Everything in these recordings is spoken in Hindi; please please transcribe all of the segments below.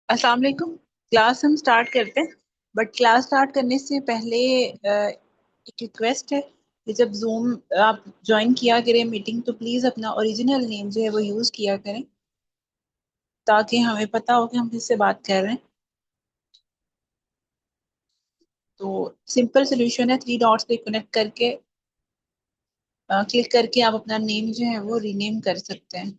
अस्सलाम वालेकुम। क्लास हम स्टार्ट करते हैं, बट क्लास स्टार्ट करने से पहले एक रिक्वेस्ट है कि जब जूम आप ज्वाइन किया करें मीटिंग, तो प्लीज़ अपना ओरिजिनल नेम जो है वो यूज़ किया करें, ताकि हमें पता हो कि हम किससे बात कर रहे हैं। तो सिंपल सोल्यूशन है, थ्री डॉट्स पे कनेक्ट करके क्लिक करके आप अपना नेम जो है वो रीनेम कर सकते हैं।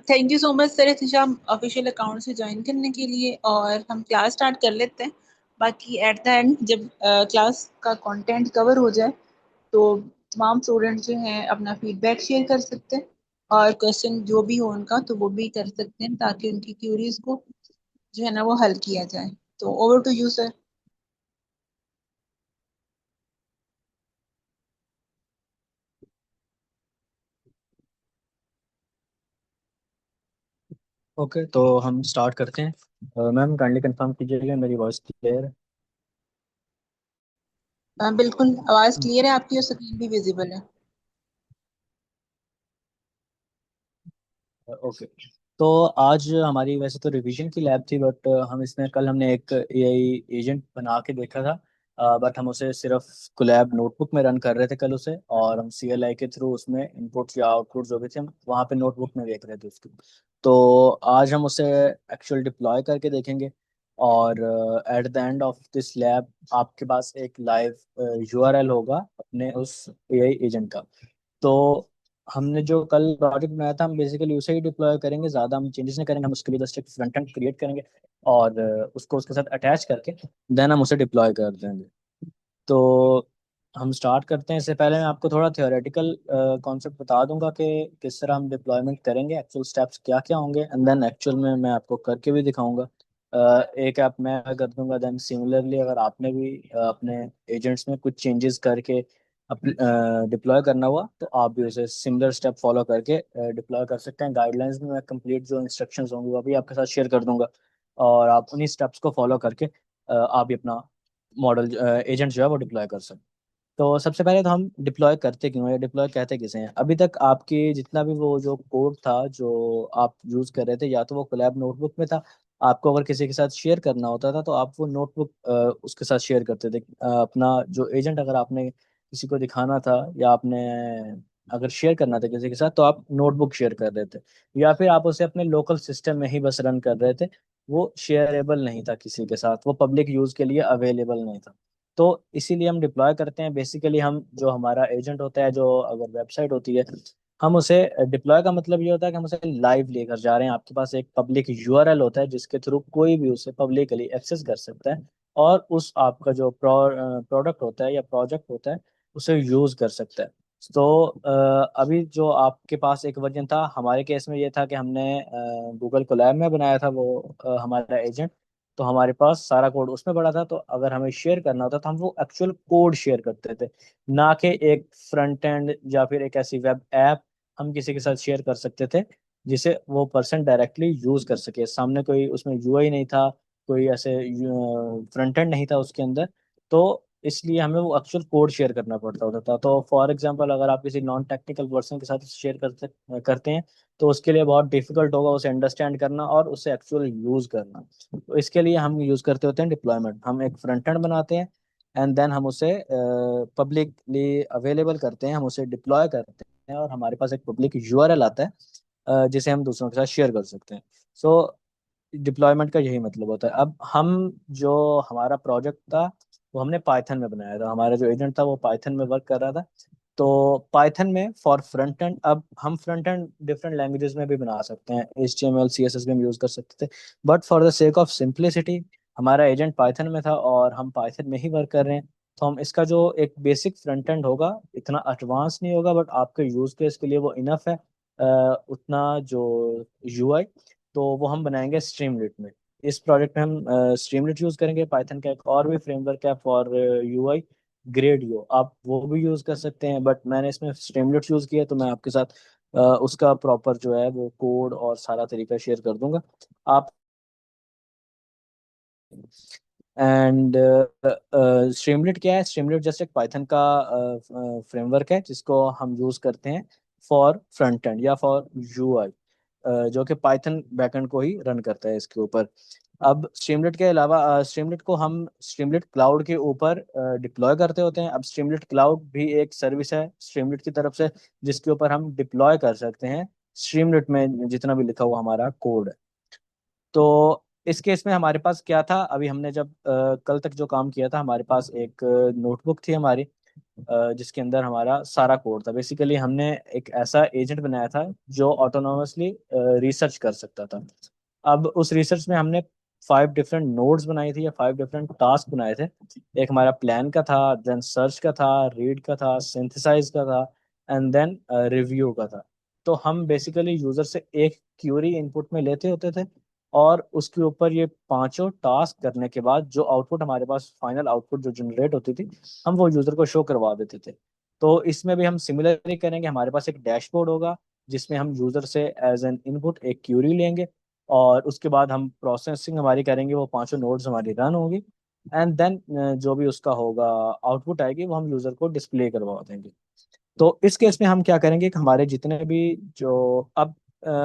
Thank you so much sir Ehtesham official account से ज्वाइन करने के लिए, और हम क्लास स्टार्ट कर लेते हैं। बाकी एट द एंड जब क्लास का कंटेंट कवर हो जाए, तो तमाम स्टूडेंट जो हैं अपना फीडबैक शेयर कर सकते हैं, और क्वेश्चन जो भी हो उनका तो वो भी कर सकते हैं, ताकि उनकी क्यूरीज को जो है ना वो हल किया जाए। तो over to you sir. Okay, तो हम स्टार्ट करते हैं। मैम काइंडली कंफर्म कीजिएगा मेरी वॉइस क्लियर है। बिल्कुल आवाज़ क्लियर है आपकी, और स्क्रीन भी विजिबल है। ओके, तो आज हमारी वैसे तो रिवीजन की लैब थी, बट हम इसमें कल हमने एक एआई एजेंट बना के देखा था। बट हम उसे सिर्फ कोलैब नोटबुक में रन कर रहे थे कल उसे, और हम सीएलआई के थ्रू उसमें इनपुट्स या आउटपुट जो भी थे हम वहाँ पे नोटबुक में देख रहे थे उसकी। तो आज हम उसे एक्चुअल डिप्लॉय करके देखेंगे, और at the end of this lab आपके पास एक लाइव यूआरएल होगा अपने उस एआई एजेंट का। तो हमने जो कल प्रोजेक्ट बनाया था हम बेसिकली उसे ही डिप्लॉय करेंगे, ज़्यादा हम चेंजेस नहीं करेंगे। हम उसके लिए जस्ट एक फ्रंट एंड क्रिएट करेंगे, और उसको उसके साथ अटैच करके देन हम उसे डिप्लॉय कर देंगे। तो हम स्टार्ट करते हैं। इससे पहले मैं आपको थोड़ा थियोरेटिकल कॉन्सेप्ट बता दूंगा कि किस तरह हम डिप्लॉयमेंट करेंगे, एक्चुअल स्टेप्स क्या क्या होंगे, एंड देन एक्चुअल में मैं आपको करके भी दिखाऊंगा। एक ऐप मैं कर दूंगा, देन सिमिलरली अगर आपने भी अपने एजेंट्स में कुछ चेंजेस करके डिप्लॉय करना हुआ तो आप भी उसे सिमिलर स्टेप फॉलो करके डिप्लॉय कर सकते हैं। गाइडलाइंस में मैं कंप्लीट जो इंस्ट्रक्शंस होंगे वो भी आपके साथ शेयर कर दूंगा, और आप उन्हीं स्टेप्स को फॉलो करके आप भी अपना मॉडल एजेंट जो है वो डिप्लॉय कर सकते हैं। तो सबसे पहले तो हम डिप्लॉय करते क्यों है, डिप्लॉय कहते किसे हैं। अभी तक आपकी जितना भी वो जो कोड था जो आप यूज कर रहे थे, या तो वो कोलैब नोटबुक में था, आपको अगर किसी के साथ शेयर करना होता था तो आप वो नोटबुक उसके साथ शेयर करते थे। अपना जो एजेंट अगर आपने किसी को दिखाना था, या आपने अगर शेयर करना था किसी के साथ, तो आप नोटबुक शेयर कर रहे थे, या फिर आप उसे अपने लोकल सिस्टम में ही बस रन कर रहे थे। वो शेयरेबल नहीं था किसी के साथ, वो पब्लिक यूज के लिए अवेलेबल नहीं था। तो इसीलिए हम डिप्लॉय करते हैं। बेसिकली हम जो हमारा एजेंट होता है, जो अगर वेबसाइट होती है, हम उसे डिप्लॉय का मतलब ये होता है कि हम उसे लाइव लेकर जा रहे हैं। आपके पास एक पब्लिक यूआरएल होता है जिसके थ्रू कोई भी उसे पब्लिकली एक्सेस कर सकता है, और उस आपका जो प्रोडक्ट होता है या प्रोजेक्ट होता है उसे यूज कर सकता है। तो अभी जो आपके पास एक वर्जन था, हमारे केस में ये था कि हमने गूगल कोलैब में बनाया था वो हमारा एजेंट। तो हमारे पास सारा कोड उसमें पड़ा था, तो अगर हमें शेयर करना होता तो हम वो एक्चुअल कोड शेयर करते थे, ना कि एक फ्रंट एंड या फिर एक ऐसी वेब ऐप हम किसी के साथ शेयर कर सकते थे जिसे वो पर्सन डायरेक्टली यूज कर सके। सामने कोई उसमें यूआई नहीं था, कोई ऐसे फ्रंट एंड नहीं था उसके अंदर। तो इसलिए हमें वो एक्चुअल कोड शेयर करना पड़ता होता था। तो फॉर एग्जांपल अगर आप किसी नॉन टेक्निकल पर्सन के साथ शेयर करते हैं, तो उसके लिए बहुत डिफिकल्ट होगा उसे अंडरस्टैंड करना और उसे एक्चुअल यूज करना। तो इसके लिए हम यूज करते होते हैं डिप्लॉयमेंट। हम एक फ्रंट एंड बनाते हैं, एंड देन हम उसे पब्लिकली अवेलेबल करते हैं, हम उसे डिप्लॉय करते हैं, और हमारे पास एक पब्लिक यूआरएल आता है जिसे हम दूसरों के साथ शेयर कर सकते हैं। सो डिप्लॉयमेंट का यही मतलब होता है। अब हम जो हमारा प्रोजेक्ट था वो हमने पाइथन में बनाया था, हमारा जो एजेंट था वो पाइथन में वर्क कर रहा था। तो पाइथन में फॉर फ्रंट एंड, अब हम फ्रंट एंड डिफरेंट लैंग्वेजेस में भी बना सकते हैं, HTML CSS भी हम यूज कर सकते थे, but for the sake of simplicity हमारा एजेंट पाइथन में था और हम पाइथन में ही वर्क कर रहे हैं। तो हम इसका जो एक बेसिक फ्रंट एंड होगा, इतना एडवांस नहीं होगा, बट आपके यूज केस के लिए वो इनफ है। उतना जो UI, तो वो हम बनाएंगे स्ट्रीमलिट में। इस प्रोजेक्ट में हम स्ट्रीमलिट यूज करेंगे। पाइथन का एक और भी फ्रेमवर्क है फॉर UI, ग्रेडियो, आप वो भी यूज कर सकते हैं, बट मैंने इसमें स्ट्रीमलिट यूज किया, तो मैं आपके साथ उसका प्रॉपर जो है वो कोड और सारा तरीका शेयर कर दूंगा आप। एंड स्ट्रीमलिट क्या है? स्ट्रीमलिट जस्ट एक पाइथन का फ्रेमवर्क है जिसको हम यूज करते हैं फॉर फ्रंट एंड या फॉर UI, जो कि पाइथन बैकएंड को ही रन करता है इसके ऊपर। अब स्ट्रीमलिट के अलावा स्ट्रीमलिट को हम स्ट्रीमलिट क्लाउड के ऊपर डिप्लॉय करते होते हैं। अब स्ट्रीमलिट क्लाउड भी एक सर्विस है स्ट्रीमलिट की तरफ से, जिसके ऊपर हम डिप्लॉय कर सकते हैं स्ट्रीमलिट में जितना भी लिखा हुआ हमारा कोड है। तो इस केस में हमारे पास क्या था, अभी हमने जब कल तक जो काम किया था, हमारे पास एक नोटबुक थी हमारी, जिसके अंदर हमारा सारा कोड था। बेसिकली हमने एक ऐसा एजेंट बनाया था जो ऑटोनोमसली रिसर्च कर सकता था। अब उस रिसर्च में हमने 5 डिफरेंट नोड्स बनाई थी, या 5 डिफरेंट टास्क बनाए थे। एक हमारा प्लान का था, देन सर्च का था, रीड का था, सिंथेसाइज का था, एंड देन रिव्यू का था। तो हम बेसिकली यूजर से एक क्यूरी इनपुट में लेते होते थे, और उसके ऊपर ये पांचों टास्क करने के बाद जो आउटपुट हमारे पास, फाइनल आउटपुट जो जनरेट होती थी, हम वो यूजर को शो करवा देते थे। तो इसमें भी हम सिमिलरली करेंगे। हमारे पास एक डैशबोर्ड होगा जिसमें हम यूजर से एज एन इनपुट एक क्यूरी लेंगे, और उसके बाद हम प्रोसेसिंग हमारी करेंगे, वो पांचों नोड्स हमारी रन होगी, एंड देन जो भी उसका होगा आउटपुट आएगी वो हम यूजर को डिस्प्ले करवा देंगे। तो इस केस में हम क्या करेंगे कि हमारे जितने भी जो अब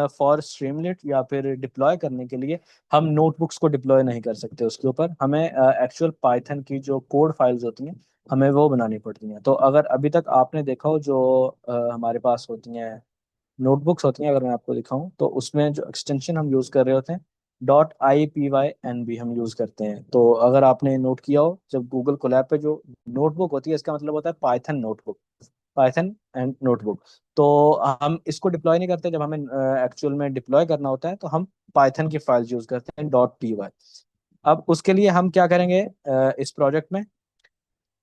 फॉर स्ट्रीमलेट या फिर डिप्लॉय करने के लिए हम नोटबुक्स को डिप्लॉय नहीं कर सकते, उसके ऊपर हमें एक्चुअल पाइथन की जो कोड फाइल्स होती हैं हमें वो बनानी पड़ती हैं। तो अगर अभी तक आपने देखा हो जो हमारे पास होती हैं नोटबुक्स होती हैं, अगर मैं आपको दिखाऊं तो उसमें जो एक्सटेंशन हम यूज़ कर रहे होते हैं .ipynb हम यूज़ करते हैं। तो अगर आपने नोट किया हो, जब गूगल कोलैब पे जो नोटबुक होती है इसका मतलब होता है Python notebook, Python and notebook. तो हम इसको डिप्लॉय नहीं करते, जब हमें एक्चुअल में डिप्लॉय करना होता है तो हम पाइथन की फाइल्स यूज करते हैं .py। अब उसके लिए हम क्या करेंगे, इस प्रोजेक्ट में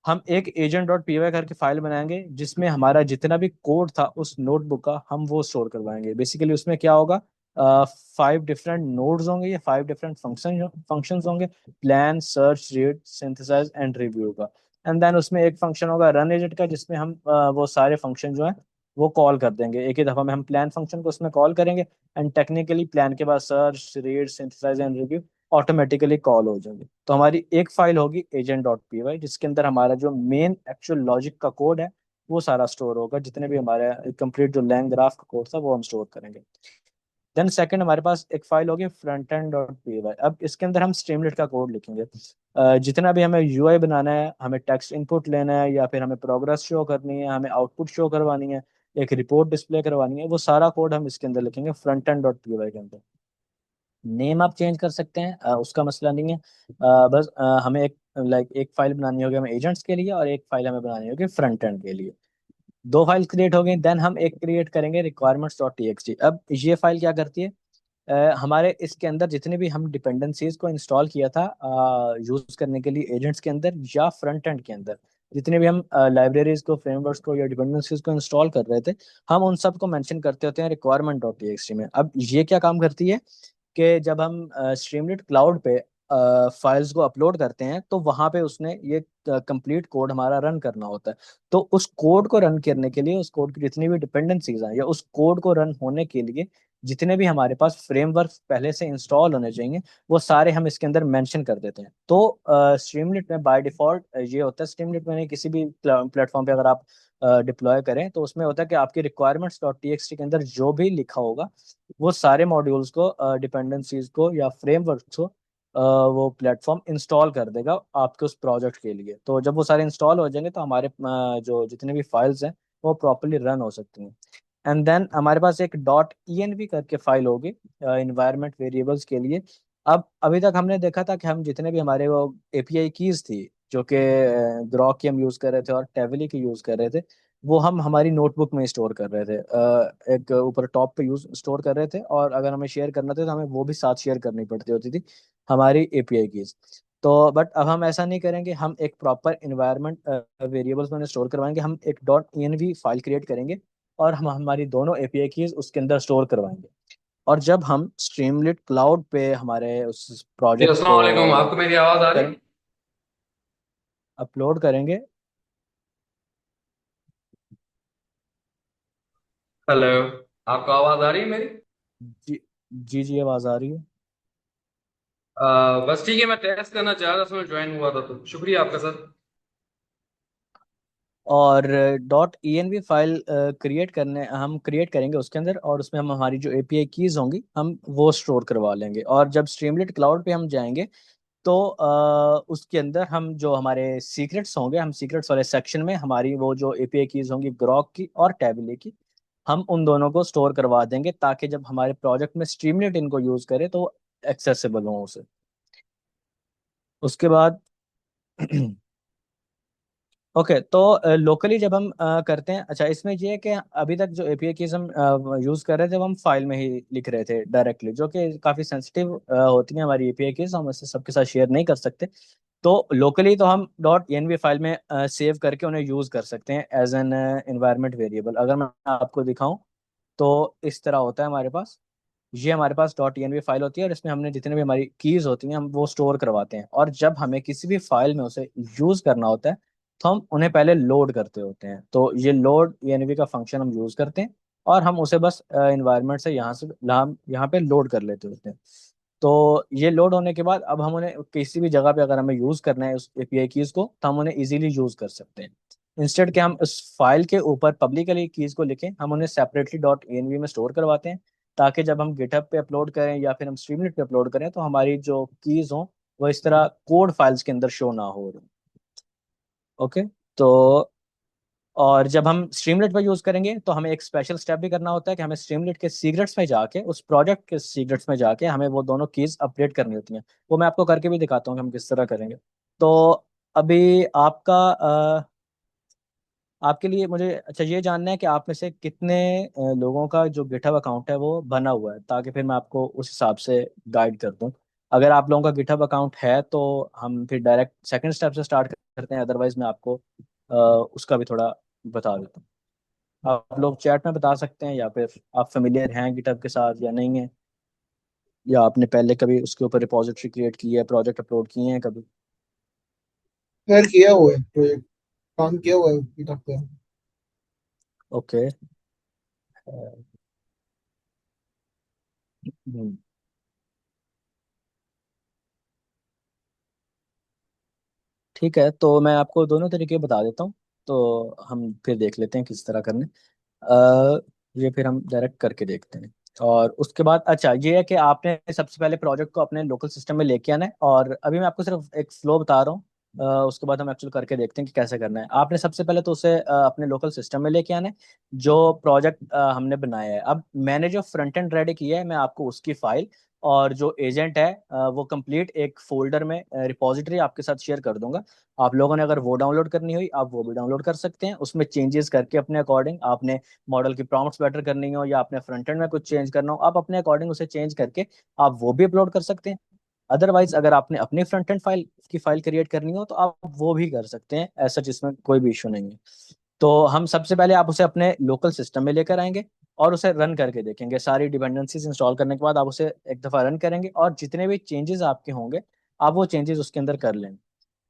हम एक agent.py करके फाइल बनाएंगे जिसमें हमारा जितना भी कोड था उस नोटबुक का हम वो स्टोर करवाएंगे। बेसिकली उसमें क्या होगा, फाइव डिफरेंट नोड्स होंगे, ये फाइव डिफरेंट फंक्शंस होंगे। Plan, search, read, synthesise and review का। एंड देन उसमें एक फंक्शन होगा रन एजेंट का, जिसमें हम वो सारे फंक्शन जो है वो कॉल कर देंगे एक ही दफा में। हम प्लान फंक्शन को उसमें कॉल करेंगे, एंड टेक्निकली प्लान के बाद search, read, synthesise and review automatically call हो जाएंगे। तो हमारी एक फाइल होगी एजेंट डॉट पी वाई, जिसके अंदर हमारा जो मेन एक्चुअल लॉजिक का कोड है वो सारा स्टोर होगा। जितने भी हमारे कंप्लीट जो लैंग ग्राफ का कोड था वो हम स्टोर करेंगे। देन सेकंड हमारे पास एक फाइल होगी front end dot P Y. अब इसके अंदर हम स्ट्रीमलेट का कोड लिखेंगे। जितना भी हमें यूआई बनाना है, हमें टेक्स्ट इनपुट लेना है, या फिर हमें प्रोग्रेस शो करनी है, हमें आउटपुट शो करवानी है, एक रिपोर्ट डिस्प्ले करवानी है, वो सारा कोड हम इसके अंदर लिखेंगे front end dot P Y के अंदर। नेम आप चेंज कर सकते हैं, उसका मसला नहीं है। बस हमें एक फाइल बनानी होगी हमें एजेंट्स के लिए, और एक फाइल हमें बनानी होगी फ्रंट एंड के लिए। दो फाइल क्रिएट हो गई। देन हम एक क्रिएट करेंगे requirements dot T X T. अब ये फाइल क्या करती है, हमारे इसके अंदर जितने भी हम डिपेंडेंसीज को इंस्टॉल किया था यूज करने के लिए एजेंट्स के अंदर या फ्रंट एंड के अंदर, जितने भी हम लाइब्रेरीज को, फ्रेमवर्क्स को या डिपेंडेंसीज को इंस्टॉल कर रहे थे, हम उन सब को मेंशन करते होते हैं रिक्वायरमेंट डॉट टी में। अब ये क्या काम करती है कि जब हम स्ट्रीमलीट क्लाउड पे फाइल्स को अपलोड करते हैं, तो वहां पे उसने ये कंप्लीट कोड हमारा रन करना होता है। तो उस कोड को रन करने के लिए, उस कोड की जितनी भी डिपेंडेंसीज हैं, या उस कोड को रन होने के लिए जितने भी हमारे पास फ्रेमवर्क पहले से इंस्टॉल होने चाहिए, वो सारे हम इसके अंदर मेंशन कर देते हैं। तो स्ट्रीमलीट में बाय डिफॉल्ट ये होता है, स्ट्रीमलीट में किसी भी प्लेटफॉर्म पे अगर आप डिप्लॉय करें, तो उसमें होता है कि आपकी requirements dot T X T के अंदर जो भी लिखा होगा, वो सारे मॉड्यूल्स को, डिपेंडेंसीज को या फ्रेमवर्क को वो प्लेटफॉर्म इंस्टॉल कर देगा आपके उस प्रोजेक्ट के लिए। तो जब वो सारे इंस्टॉल हो जाएंगे, तो हमारे जो जितने भी फाइल्स हैं वो प्रॉपरली रन हो सकती हैं। एंड देन हमारे पास एक डॉट ई करके फाइल होगी इन्वायरमेंट वेरिएबल्स के लिए। अब अभी तक हमने देखा था कि हम जितने भी हमारे वो एपीआई कीज थी, जो कि ग्रॉक की हम यूज कर रहे थे और टेवली की यूज कर रहे थे, वो हम हमारी नोटबुक में स्टोर कर रहे थे। एक ऊपर टॉप पे यूज स्टोर कर रहे थे, और अगर हमें शेयर करना था तो हमें वो भी साथ शेयर करनी पड़ती होती थी हमारी एपीआई कीज। तो बट अब हम ऐसा नहीं करेंगे, हम एक प्रॉपर इन्वायरमेंट वेरिएबल्स में स्टोर करवाएंगे। हम एक डॉट ई फाइल क्रिएट करेंगे, और हम हमारी दोनों एपीआई कीज उसके अंदर स्टोर करवाएंगे। और जब हम स्ट्रीमलीट क्लाउड पे हमारे उस जी प्रोजेक्ट अस्सलाम को वालेकुम, आपको मेरी आवाज़ आ रही करें, है? अपलोड करेंगे। हेलो, आपको आवाज़ आ रही है मेरी? जी जी जी, आवाज आ रही है। बस ठीक है, मैं टेस्ट करना चाह रहा था, उसमें ज्वाइन हुआ था, तो शुक्रिया आपका सर। और डॉट ई फाइल हम क्रिएट करेंगे उसके अंदर, और उसमें हम हमारी जो एपीआई कीज होंगी हम वो स्टोर करवा लेंगे। और जब स्ट्रीमलीट क्लाउड पे हम जाएंगे, तो उसके अंदर हम जो हमारे सीक्रेट्स होंगे, हम सीक्रेट्स वाले सेक्शन में हमारी वो जो एपीआई कीज होंगी ग्रॉक की और टैबले की, हम उन दोनों को स्टोर करवा देंगे, ताकि जब हमारे प्रोजेक्ट में स्ट्रीमलीट इनको यूज करे तो एक्सेसिबल हो उसे। उसके बाद ओके, तो लोकली जब हम करते हैं, अच्छा इसमें ये है कि अभी तक जो एपीआई कीज हम यूज कर रहे थे, वो हम फाइल में ही लिख रहे थे डायरेक्टली, जो कि काफी सेंसिटिव होती है हमारी एपीआई कीज, हम इससे सबके साथ शेयर नहीं कर सकते। तो लोकली तो हम डॉट एनवी फाइल में सेव करके उन्हें यूज कर सकते हैं एज एन एनवायरनमेंट वेरिएबल। अगर मैं आपको दिखाऊं, तो इस तरह होता है हमारे पास। ये हमारे पास डॉट एनवी फाइल होती है, और इसमें हमने जितने भी हमारी कीज होती हैं हम वो स्टोर करवाते हैं। और जब हमें किसी भी फाइल में उसे यूज करना होता है, तो हम उन्हें पहले लोड करते होते हैं। तो ये लोड एनवी का फंक्शन हम यूज करते हैं, और हम उसे बस इन्वायरमेंट से यहाँ पे लोड कर लेते होते हैं। तो ये लोड होने के बाद अब हम उन्हें किसी भी जगह पे अगर हमें यूज करना है उस एपीआई कीज को, तो हम उन्हें इजीली यूज कर सकते हैं। इंस्टेड के हम उस फाइल के ऊपर पब्लिकली कीज को लिखें, हम उन्हें सेपरेटली डॉट एनवी में स्टोर करवाते हैं, ताकि जब हम गिटहब पे अपलोड करें या फिर हम स्ट्रीमलीट पे अपलोड करें, तो हमारी जो कीज हों वो इस तरह कोड फाइल्स के अंदर शो ना हो। ओके। तो और जब हम स्ट्रीमलेट पर यूज करेंगे, तो हमें एक स्पेशल स्टेप भी करना होता है कि हमें स्ट्रीमलेट के सीक्रेट्स में जाके, उस प्रोजेक्ट के सीक्रेट्स में जाके हमें वो दोनों कीज अपडेट करनी होती हैं। वो मैं आपको करके भी दिखाता हूँ कि हम किस तरह करेंगे। तो अभी आपके लिए मुझे अच्छा ये जानना है कि आप में से कितने लोगों का जो गिटहब अकाउंट है वो बना हुआ है, ताकि फिर मैं आपको उस हिसाब से गाइड कर दूं। अगर आप लोगों का गिटहब अकाउंट है, तो हम फिर डायरेक्ट सेकंड स्टेप से स्टार्ट करते हैं, अदरवाइज मैं आपको उसका भी थोड़ा बता देता हूँ। आप लोग चैट में बता सकते हैं, या फिर आप फेमिलियर हैं गिटहब के साथ या नहीं है। या आपने पहले कभी उसके ऊपर रिपोजिटरी क्रिएट की है, प्रोजेक्ट अपलोड किए हैं कभी? खैर किया हुआ है, प्रोजेक्ट काम किया हुआ है गिटहब पे। ओके। ठीक है, तो मैं आपको दोनों तरीके बता देता हूँ, तो हम फिर देख लेते हैं किस तरह करने। अ, ये फिर हम डायरेक्ट करके देखते हैं। और उसके बाद अच्छा ये है कि आपने सबसे पहले प्रोजेक्ट को अपने लोकल सिस्टम में लेके आना है, और अभी मैं आपको सिर्फ एक फ्लो बता रहा हूँ। उसके बाद हम एक्चुअल करके देखते हैं कि कैसे करना है। आपने सबसे पहले तो उसे अपने लोकल सिस्टम में लेके आना है, जो प्रोजेक्ट हमने बनाया है। अब मैंने जो फ्रंट एंड रेडी किया है, मैं आपको उसकी फाइल और जो एजेंट है वो कंप्लीट एक फोल्डर में रिपॉजिटरी आपके साथ शेयर कर दूंगा। आप लोगों ने अगर वो डाउनलोड करनी हुई, आप वो भी डाउनलोड कर सकते हैं। उसमें चेंजेस करके अपने अकॉर्डिंग, आपने मॉडल की प्रॉम्प्ट्स बेटर करनी हो या आपने फ्रंट एंड में कुछ चेंज करना हो, आप अपने अकॉर्डिंग उसे चेंज करके आप वो भी अपलोड कर सकते हैं। अदरवाइज अगर आपने अपनी फ्रंट एंड फाइल की फाइल क्रिएट करनी हो, तो आप वो भी कर सकते हैं, ऐसा जिसमें कोई भी इशू नहीं है। तो हम सबसे पहले आप उसे अपने लोकल सिस्टम में लेकर आएंगे और उसे रन करके देखेंगे। सारी डिपेंडेंसीज इंस्टॉल करने के बाद आप उसे एक दफ़ा रन करेंगे, और जितने भी चेंजेस आपके होंगे आप वो चेंजेस उसके अंदर कर लेंगे।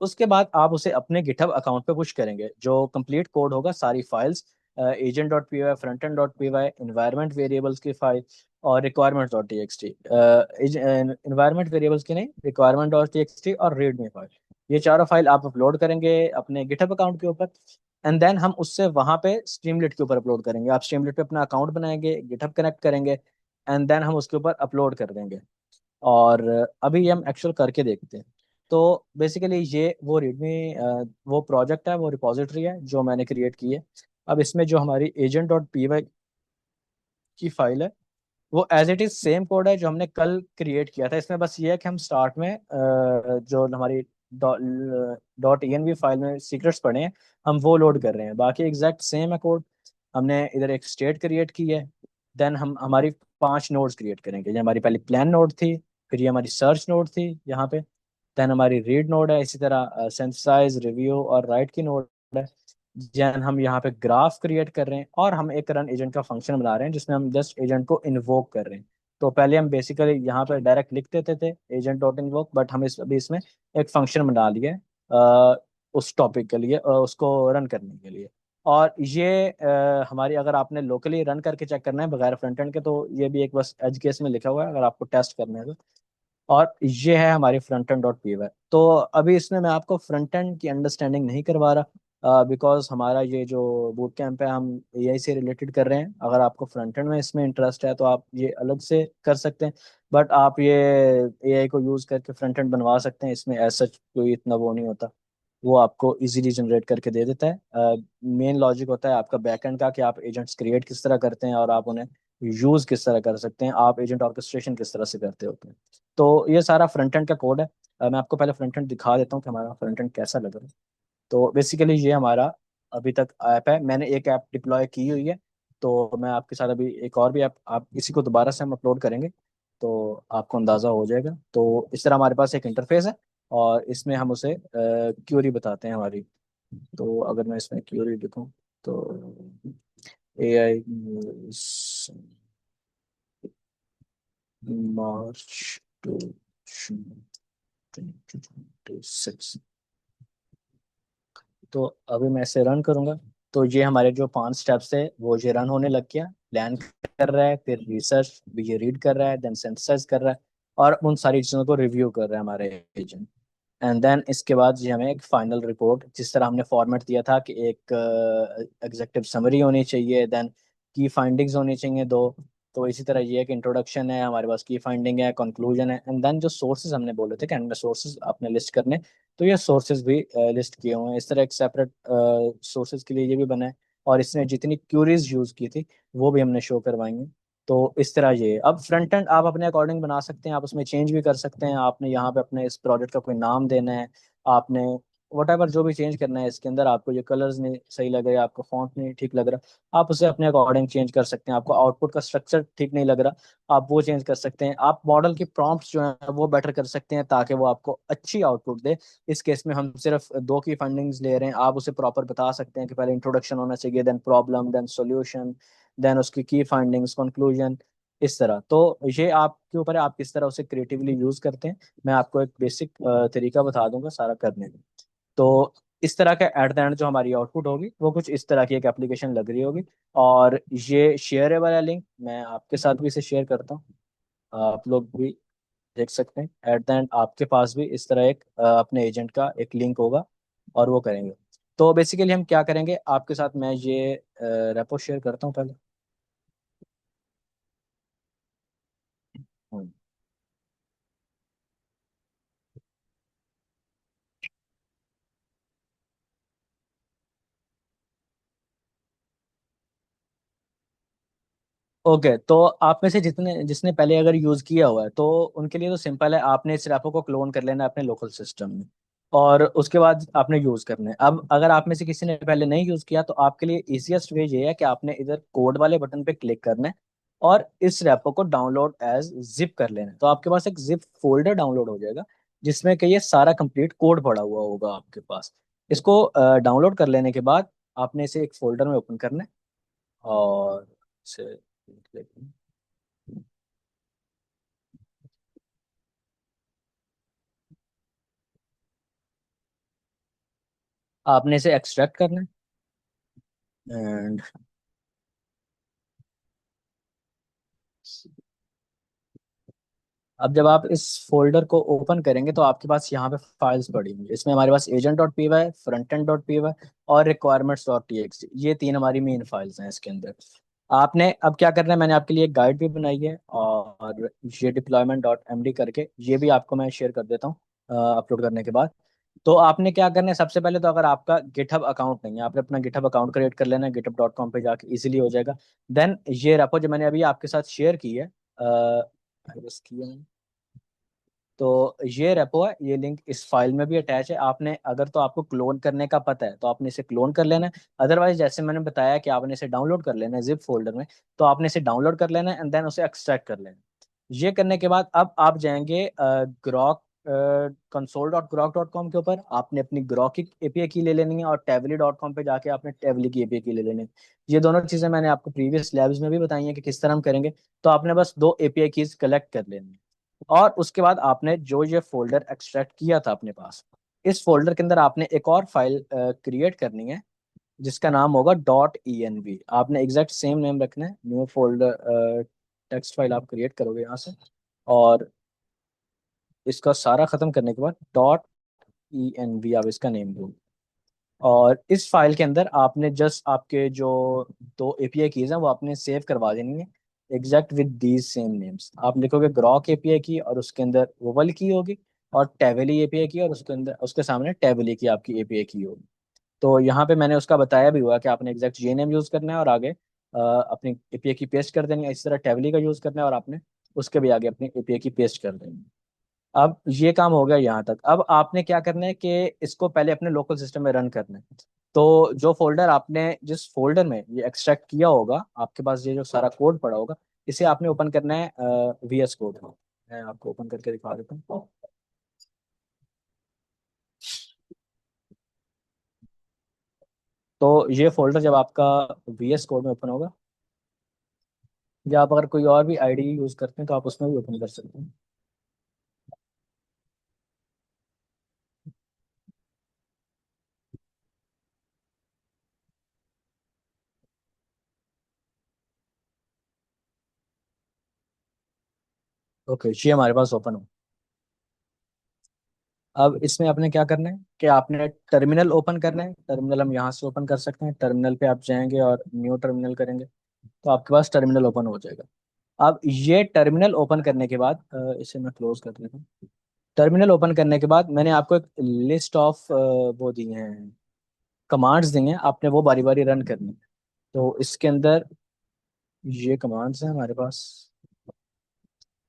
उसके बाद आप उसे अपने गिटहब अकाउंट पे पुश करेंगे। जो कंप्लीट कोड होगा, सारी files, agent dot P Y, front end dot P Y, environment variables की फाइल, और requirement dot T X T. Environment variables की नहीं, requirement dot T X T और रीडमी फाइल, ये चारों फाइल आप अपलोड करेंगे अपने गिटहब अकाउंट के ऊपर। एंड देन हम उससे वहां पे स्ट्रीमलेट के ऊपर अपलोड करेंगे। आप स्ट्रीमलेट पे अपना अकाउंट बनाएंगे, गिटहब कनेक्ट करेंगे, एंड देन हम उसके ऊपर अपलोड कर देंगे। और अभी ये हम एक्चुअल करके देखते हैं। तो बेसिकली ये वो रीडमी वो प्रोजेक्ट है, वो रिपॉजिटरी है जो मैंने क्रिएट की है। अब इसमें जो हमारी एजेंट डॉट पी वाई की फाइल है, वो as it is same code है जो हमने कल क्रिएट किया था। इसमें बस ये है कि हम स्टार्ट में जो हमारी डॉट ई फाइल में सीक्रेट्स पड़े हैं, हम वो लोड कर रहे हैं। बाकी एग्जैक्ट सेम है कोड। हमने इधर एक स्टेट क्रिएट की है। देन हम हमारी 5 नोड्स क्रिएट करेंगे। ये हमारी पहली प्लान नोड थी, फिर ये हमारी सर्च नोड थी यहाँ पे, देन हमारी रीड नोड है, इसी तरह सिंथेसाइज, रिव्यू और राइट की नोड है। जैन हम यहाँ पे ग्राफ क्रिएट कर रहे हैं, और हम एक रन एजेंट का फंक्शन बना रहे हैं जिसमें हम जस्ट एजेंट को इन्वोक कर रहे हैं। तो पहले हम बेसिकली यहाँ पे डायरेक्ट लिख देते थे एजेंट डॉट इन्वोक, बट हम अभी इसमें एक फंक्शन बना लिए उस टॉपिक के लिए, उसको रन करने के लिए। और ये हमारी, अगर आपने लोकली रन करके चेक करना है बगैर फ्रंट एंड के, तो ये भी एक बस एज केस में लिखा हुआ है अगर आपको टेस्ट करना है तो। और ये है हमारी front end dot P Y. तो अभी इसमें मैं आपको फ्रंट एंड की अंडरस्टैंडिंग नहीं करवा रहा, बिकॉज हमारा ये जो बूट कैंप है हम एआई से रिलेटेड कर रहे हैं। अगर आपको फ्रंट एंड में इसमें इंटरेस्ट है तो आप ये अलग से कर सकते हैं, बट आप ये एआई को यूज करके फ्रंट एंड बनवा सकते हैं। इसमें एज सच कोई इतना वो नहीं होता, वो आपको इजीली जनरेट करके दे देता है। मेन लॉजिक होता है आपका बैकएंड का, कि आप एजेंट्स क्रिएट किस तरह करते हैं और आप उन्हें यूज किस तरह कर सकते हैं, आप एजेंट ऑर्केस्ट्रेशन किस तरह से करते होते हैं। तो ये सारा फ्रंट एंड का कोड है। मैं आपको पहले फ्रंट एंड दिखा देता हूँ कि हमारा फ्रंट एंड कैसा लग रहा है। तो बेसिकली ये हमारा अभी तक ऐप है। मैंने एक ऐप डिप्लॉय की हुई है, तो मैं आपके साथ अभी एक और भी ऐप, आप इसी को दोबारा से हम अपलोड करेंगे तो आपको अंदाज़ा हो जाएगा। तो इस तरह हमारे पास एक इंटरफेस है, और इसमें हम उसे क्यूरी बताते हैं हमारी। तो अगर मैं इसमें क्यूरी लिखूं, तो ए आई मार्च टू 2026, तो अभी मैं इसे रन करूंगा। तो ये हमारे जो 5 स्टेप्स है वो ये रन होने लग गया। प्लान कर रहा है, फिर रिसर्च भी ये रीड कर रहा है, देन सिंथेसाइज कर रहा है, और उन सारी चीज़ों को रिव्यू कर रहा है हमारे एजेंट। एंड देन इसके बाद ये हमें एक फाइनल रिपोर्ट, जिस तरह हमने फॉर्मेट दिया था कि एक एग्जेक्टिव समरी होनी चाहिए, देन की फाइंडिंग्स होनी चाहिए 2। तो इसी तरह ये एक इंट्रोडक्शन है हमारे पास, की फाइंडिंग है, कंक्लूजन है, एंड देन जो सोर्सेज हमने बोले थे कि हमने सोर्सेज आपने लिस्ट करने, तो ये सोर्सेज भी लिस्ट किए हुए हैं। इस तरह एक सेपरेट सोर्सेज के लिए ये भी बना है, और इसने जितनी क्यूरीज यूज की थी वो भी हमने शो करवाएंगे। तो इस तरह ये अब फ्रंट एंड आप अपने अकॉर्डिंग बना सकते हैं, आप उसमें चेंज भी कर सकते हैं। आपने यहाँ पे अपने इस प्रोजेक्ट का कोई नाम देना है, आपने वट एवर जो भी चेंज करना है इसके अंदर, आपको ये कलर्स नहीं सही लग रहे, आपको फॉन्ट नहीं ठीक लग रहा, आप उसे अपने अकॉर्डिंग चेंज कर सकते हैं। आपको आउटपुट का स्ट्रक्चर ठीक नहीं लग रहा, आप वो चेंज कर सकते हैं। आप मॉडल की प्रॉम्प्ट्स जो है वो बेटर कर सकते हैं ताकि वो आपको अच्छी आउटपुट दे। इस केस में हम सिर्फ 2 की फाइंडिंग्स ले रहे हैं, आप उसे प्रॉपर बता सकते हैं कि पहले इंट्रोडक्शन होना चाहिए, then problem, then solution, then उसकी की फाइंडिंग्स, कंक्लूजन। इस तरह। तो ये आपके ऊपर है, आप किस तरह उसे क्रिएटिवली यूज करते हैं। मैं आपको एक बेसिक तरीका बता दूंगा सारा करने का। तो इस तरह का एट द एंड जो हमारी आउटपुट होगी वो कुछ इस तरह की एक एप्लीकेशन लग रही होगी। और ये शेयरेबल है लिंक, मैं आपके साथ भी इसे शेयर करता हूँ, आप लोग भी देख सकते हैं। एट द एंड आपके पास भी इस तरह एक अपने एजेंट का एक लिंक होगा और वो करेंगे। तो बेसिकली हम क्या करेंगे आपके साथ, मैं ये रेपो शेयर करता हूँ पहले। हम्म। ओके, तो आप में से जितने जिसने पहले अगर यूज किया हुआ है तो उनके लिए तो सिंपल है, आपने इस रैपो को क्लोन कर लेना है अपने लोकल सिस्टम में और उसके बाद आपने यूज करना है। अब अगर आप में से किसी ने पहले नहीं यूज किया तो आपके लिए इजीएस्ट वे ये है कि आपने इधर कोड वाले बटन पे क्लिक करना है और इस रैपो को डाउनलोड एज जिप कर लेना है। तो आपके पास एक जिप फोल्डर डाउनलोड हो जाएगा जिसमें कि ये सारा कंप्लीट कोड पड़ा हुआ होगा आपके पास। इसको डाउनलोड कर लेने के बाद आपने इसे एक फोल्डर में ओपन करना है और इसे आपने इसे एक्सट्रैक्ट करना है। एंड अब जब आप इस फोल्डर को ओपन करेंगे तो आपके पास यहाँ पे फाइल्स पड़ी होंगी। इसमें हमारे पास agent dot P Y, front end dot P y और रिक्वायरमेंट्स डॉट टी एक्स, ये तीन हमारी मेन फाइल्स हैं इसके अंदर। आपने अब क्या करना है, मैंने आपके लिए एक गाइड भी बनाई है और ये डिप्लॉयमेंट डॉट एम डी करके ये भी आपको मैं शेयर कर देता हूँ अपलोड करने के बाद। तो आपने क्या करना है, सबसे पहले तो अगर आपका गिटहब अकाउंट नहीं है, आपने अपना गिटहब अकाउंट क्रिएट कर लेना है, github.com पे जाके इजीली हो जाएगा। देन ये रेपो जो मैंने अभी आपके साथ शेयर की है, बस किया है, तो ये रेपो है, ये लिंक इस फाइल में भी अटैच है। आपने अगर तो आपको क्लोन करने का पता है तो आपने इसे क्लोन कर लेना है, अदरवाइज जैसे मैंने बताया कि आपने इसे डाउनलोड कर लेना है जिप फोल्डर में, तो आपने इसे डाउनलोड कर लेना है एंड देन उसे एक्सट्रैक्ट कर लेना है। ये करने के बाद अब आप जाएंगे ग्रॉक console.grok.com के ऊपर, आपने अपनी ग्रॉक की एपीआई की ले लेनी है और टेवली.com पे जाके आपने टेवली की एपीआई की ले लेनी है। ये दोनों चीजें मैंने आपको प्रीवियस लैब्स में भी बताई हैं कि किस तरह हम करेंगे। तो आपने बस दो एपीआई कीज कलेक्ट कर लेनी है और उसके बाद आपने जो ये फोल्डर एक्सट्रैक्ट किया था अपने पास, इस फोल्डर के अंदर आपने एक और फाइल क्रिएट करनी है जिसका नाम होगा .env। आपने एग्जैक्ट सेम नेम रखना है, न्यू फोल्डर टेक्स्ट फाइल आप क्रिएट करोगे यहाँ से और इसका सारा खत्म करने के बाद .env आप इसका नेम दो। और इस फाइल के अंदर आपने जस्ट आपके जो दो एपीआई कीज हैं वो आपने सेव करवा देनी है exact with these same names. आप लिखोगे ग्रॉक एपीआई की और उसके अंदर वोवल की होगी और टेवली एपीआई की और उसके अंदर उसके सामने टेवली की आपकी एपीआई की होगी। तो यहाँ पे मैंने उसका बताया भी हुआ कि आपने एग्जैक्ट ये नेम यूज करना है और आगे अपनी एपीआई की पेस्ट कर देनी है। इसी तरह टेवली का यूज करना है और आपने उसके भी आगे अपनी एपीआई की पेस्ट कर देनी है। अब ये काम हो गया यहाँ तक। अब आपने क्या करना है कि इसको पहले अपने लोकल सिस्टम में रन करना है। तो जो फोल्डर आपने जिस फोल्डर में ये एक्सट्रैक्ट किया होगा आपके पास ये जो सारा कोड पड़ा होगा, इसे आपने ओपन करना है वीएस कोड में। मैं आपको ओपन करके दिखा देता हूँ। तो ये फोल्डर जब आपका वीएस कोड में ओपन होगा, या आप अगर कोई और भी आईडी यूज करते हैं तो आप उसमें भी ओपन कर सकते हैं। ओके, ये हमारे पास ओपन हो। अब इसमें आपने क्या करना है कि आपने टर्मिनल ओपन करना है। टर्मिनल हम यहाँ से ओपन कर सकते हैं, टर्मिनल पे आप जाएंगे और न्यू टर्मिनल करेंगे तो आपके पास टर्मिनल ओपन हो जाएगा। अब ये टर्मिनल ओपन करने के बाद इसे मैं क्लोज कर देता हूँ। टर्मिनल ओपन करने के बाद मैंने आपको एक लिस्ट ऑफ वो दी हैं, कमांड्स दी हैं, आपने वो बारी बारी रन करनी है। तो इसके अंदर ये कमांड्स हैं हमारे पास।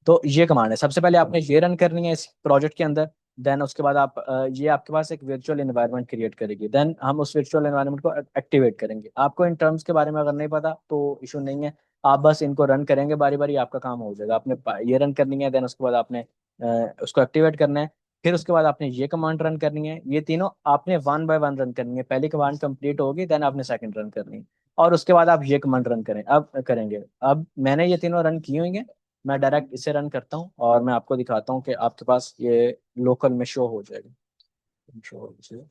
तो ये कमांड है, सबसे पहले आपने ये रन करनी है इस प्रोजेक्ट के अंदर। देन उसके बाद आप ये आपके पास एक वर्चुअल एनवायरनमेंट क्रिएट करेगी। देन हम उस वर्चुअल एनवायरनमेंट को एक्टिवेट करेंगे। आपको इन टर्म्स के बारे में अगर नहीं पता तो इशू नहीं है, आप बस इनको रन करेंगे बारी बारी, आपका काम हो जाएगा। आपने ये रन करनी है, देन उसके बाद आपने उसको एक्टिवेट करना है, फिर उसके बाद आपने ये कमांड रन करनी है। ये तीनों आपने वन बाय वन रन करनी है, पहली कमांड कंप्लीट होगी देन आपने सेकंड रन करनी है। और उसके बाद आप ये कमांड रन करें, अब करेंगे। अब मैंने ये तीनों रन किए हुए हैं, मैं डायरेक्ट इसे रन करता हूँ और मैं आपको दिखाता हूँ कि आपके पास ये लोकल में शो हो जाएगा। शो हो जाएगा।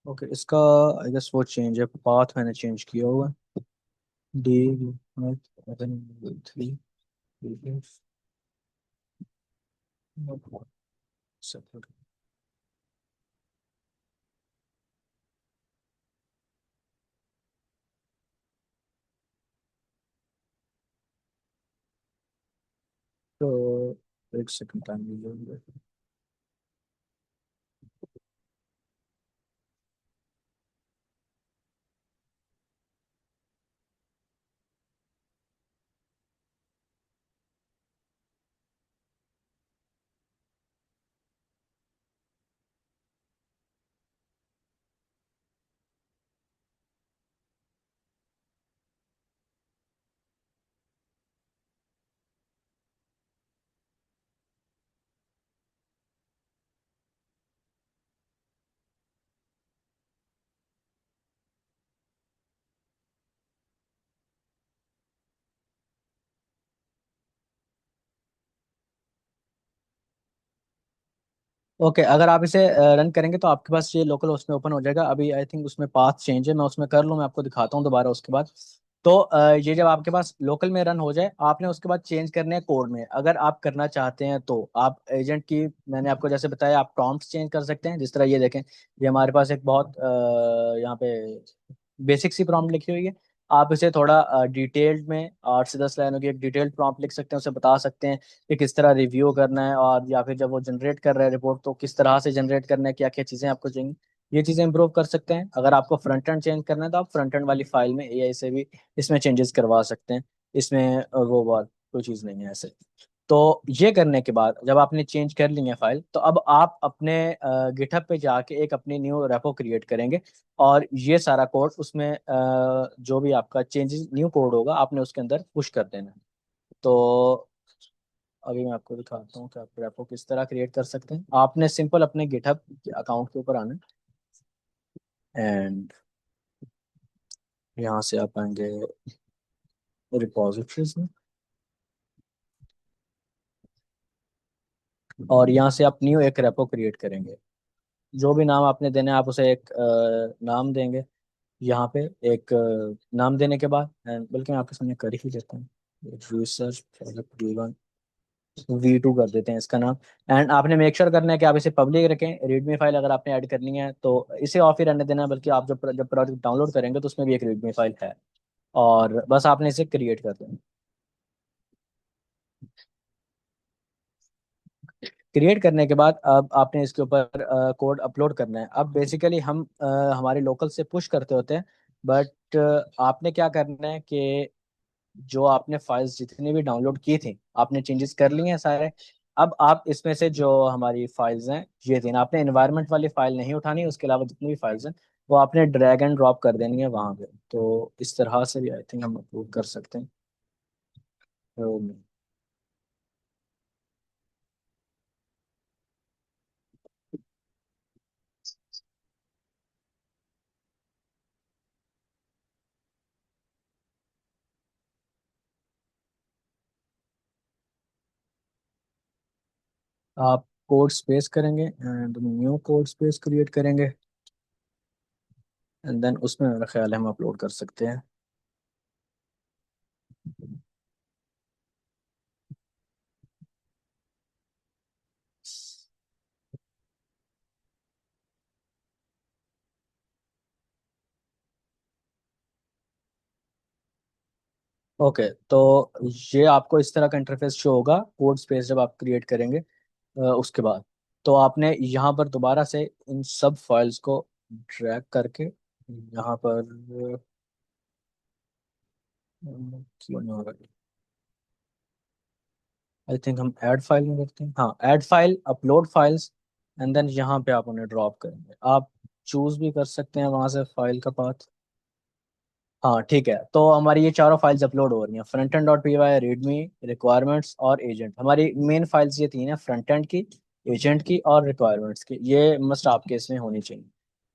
ओके, इसका आई गेस वो चेंज है, पाथ मैंने चेंज किया हुआ है। डी 3 तो एक सेकंड टाइम लीजिए। ओके, अगर आप इसे रन करेंगे तो आपके पास ये लोकल होस्ट में ओपन हो जाएगा। अभी आई थिंक उसमें पाथ चेंज है, मैं उसमें कर लूँ, मैं आपको दिखाता हूँ दोबारा उसके बाद। तो ये जब आपके पास लोकल में रन हो जाए, आपने उसके बाद चेंज करने हैं कोड में। अगर आप करना चाहते हैं तो आप एजेंट की, मैंने आपको जैसे बताया, आप प्रॉम्प्ट चेंज कर सकते हैं। जिस तरह ये देखें, ये हमारे पास एक बहुत यहाँ पे बेसिक सी प्रॉम्प्ट लिखी हुई है। आप इसे थोड़ा डिटेल्ड में 8 से 10 लाइनों की एक डिटेल्ड प्रॉम्प्ट लिख सकते हैं, उसे बता सकते हैं कि किस तरह रिव्यू करना है, और या फिर जब वो जनरेट कर रहा है रिपोर्ट तो किस तरह से जनरेट करना है, क्या क्या चीज़ें आपको चाहिए। ये चीज़ें इंप्रूव कर सकते हैं। अगर आपको फ्रंट एंड चेंज करना है तो आप फ्रंट एंड वाली फाइल में एआई से भी इसमें चेंजेस करवा सकते हैं। इसमें वो बात कोई चीज़ नहीं है ऐसे। तो ये करने के बाद जब आपने चेंज कर ली है फाइल, तो अब आप अपने गिटहब पे जाके एक अपनी न्यू रेपो क्रिएट करेंगे, और ये सारा कोड उसमें जो भी आपका चेंजेस न्यू कोड होगा आपने उसके अंदर पुश कर देना है। तो अभी मैं आपको दिखाता हूँ कि आप रेपो किस तरह क्रिएट कर सकते हैं। आपने सिंपल अपने गिटहब अकाउंट के ऊपर आना है, एंड यहाँ से आप आएंगे रिपोजिटरीज में, और यहाँ से आप न्यू एक रेपो क्रिएट करेंगे। जो भी नाम आपने देना है आप उसे एक नाम देंगे। यहाँ पे एक नाम देने के बाद, एंड बल्कि मैं आपके सामने कर ही देता हूँ, रिसर्च V2 कर देते हैं इसका नाम। एंड आपने मेक श्योर करना है कि आप इसे पब्लिक रखें। रीडमी फाइल अगर आपने ऐड करनी है तो इसे ऑफ ही रहने देना है, बल्कि आप जब प्रोजेक्ट डाउनलोड करेंगे तो उसमें भी एक रीडमी फाइल है, और बस आपने इसे क्रिएट कर देना। क्रिएट करने के बाद अब आपने इसके ऊपर कोड अपलोड करना है। अब बेसिकली हम हमारे लोकल से पुश करते होते हैं, बट आपने क्या करना है कि जो आपने फाइल्स जितनी भी डाउनलोड की थी आपने चेंजेस कर लिए हैं सारे। अब आप इसमें से जो हमारी फाइल्स हैं, ये थी ना, आपने एनवायरनमेंट वाली फाइल नहीं उठानी, उसके अलावा जितनी भी फाइल्स हैं वो आपने ड्रैग एंड ड्रॉप कर देनी है वहां पे। तो इस तरह से भी आई थिंक हम अपलोड कर सकते हैं। तो आप कोड स्पेस करेंगे and new code space create करेंगे, एंड देन उसमें मेरा ख्याल है हम अपलोड कर सकते हैं। ओके, तो ये आपको इस तरह का इंटरफेस शो होगा कोड स्पेस जब आप क्रिएट करेंगे। उसके बाद तो आपने यहाँ पर दोबारा से इन सब फाइल्स को ड्रैग करके यहाँ पर क्यों नहीं हो रहा? आई थिंक हम ऐड फाइल में करते हैं, हाँ add file, upload files, and then यहाँ पे आप उन्हें ड्रॉप करेंगे। आप चूज भी कर सकते हैं वहां से फाइल का पाथ। हाँ ठीक है, तो हमारी ये चारों फाइल्स अपलोड हो रही हैं, front end dot P Y, readme, requirements और एजेंट। हमारी मेन फाइल्स ये तीन है, फ्रंट एंड की, एजेंट की और रिक्वायरमेंट्स की। ये मस्ट आपके इसमें होनी चाहिए।